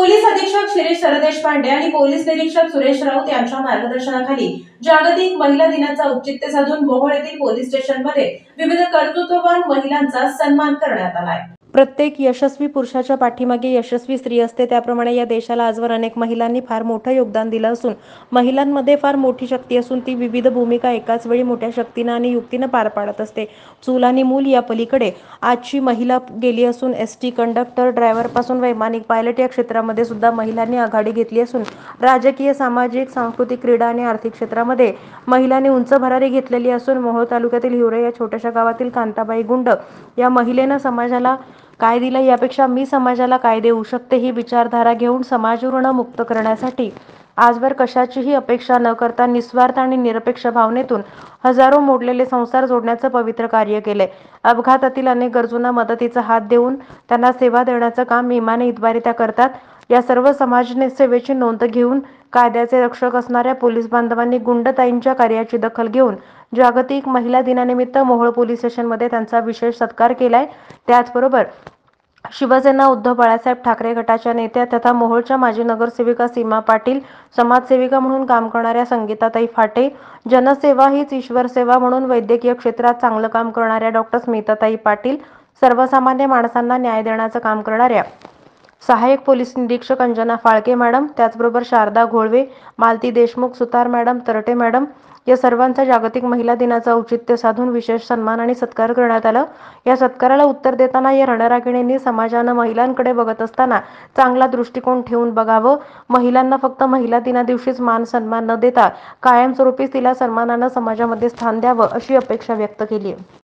Police अधीक्षक शिरीष सरदेशपांडे आणि police निरीक्षक सुरेश राऊत यांच्या मार्गदर्शनाखाली जागतिक महिला दिनाचा औचित्य साधून मोहोळ येथील पोलीस स्टेशनमध्ये विविध कर्तृत्ववान महिलांचा सन्मान करण्यात आला आहे। प्रत्येक यशस्वी पुरुषाच्या पाठीमागे यशस्वी स्त्री असते, त्याप्रमाणे या देशाला आजवर अनेक महिलांनी फार मोठं योगदान दिलं असून महिलांमध्ये फार मोठी शक्ती असून ती विविध भूमिका एकाच वेळी मोठ्या शक्तीनं आणि युक्तीनं पार पाडत असते। चूल आणि मूल या पलीकडे आजची महिला गेली असून एसटी कंडक्टर, ड्रायव्हरपासून वैमानिक, पायलट या क्षेत्रामध्ये सुद्धा महिलांनी आघाडी घेतली असून राजकीय, सामाजिक, सांस्कृतिक, क्रीडा आणि आर्थिक क्षेत्रामध्ये महिलांनी उंच भरारी घेतलेली असून मोहोळ तालुक्यातील हिवरे या छोट्याशा गावातील कांताबाई गुंड या महिलेनं समाजाला काय दिलं यापेक्षा मी समाजाला काय देऊ शकते ही विचारधारा घेऊन समाज ऋण मुक्त करण्यासाठी आजवर कशाचीही अपेक्षा न करता निस्वार्थ आणि निरपेक्ष भावनेतून हजारो मोडलेले संसार जोडण्याचं पवित्र कार्य केले। अपघातातील अनेक गरजूंना मदतीचा हात देऊन त्यांना सेवा देण्याचं काम इमाने इतबारी त्या करतात। या सर्व समाज सेवेची नोंद घेऊन कायद्याचे रक्षक असणाऱ्या पोलीस बांधवांनी गुंडताईंच्या कार्याची दखल घेऊन जागतिक महिला दिनानिमित्त मोहोळ पोलीस स्टेशनमध्ये त्यांचा विशेष सत्कार केलाय। त्याचबरोबर शिवसेना उद्धव बाळासाहेब ठाकरे गटाच्या नेत्या तथा मोहोळच्या माजी नगरसेविका सीमा पाटील, समाजसेविका म्हणून काम करणाऱ्या संगीताताई फाटे, जनसेवा हीच ईश्वर सेवा म्हणून वैद्यकीय क्षेत्रात चांगलं काम करणाऱ्या डॉक्टर स्मिताताई पाटील, सर्वसामान्य माणसांना न्याय देण्याचं काम करणाऱ्या सहाय्यक पोलीस निरीक्षक अंजना फाळके मॅडम, त्याचबरोबर शारदा घोळवे, मालती देशमुख, सुतार मॅडम, तरटे मॅडम या सर्वांचा जागतिक महिला दिनाचं औचित्य साधून विशेष सन्मान आणि सत्कार करण्यात आला। या सत्काराला उत्तर देताना या रणरागिणींनी समाजानं महिलांकडे बघत असताना चांगला दृष्टिकोन ठेवून बघावं, महिलांना फक्त महिला दिना दिवशीच मान सन्मान न देता कायमस्वरूपी तिला सन्मानानं समाजामध्ये स्थान द्यावं अशी अपेक्षा व्यक्त केली आहे।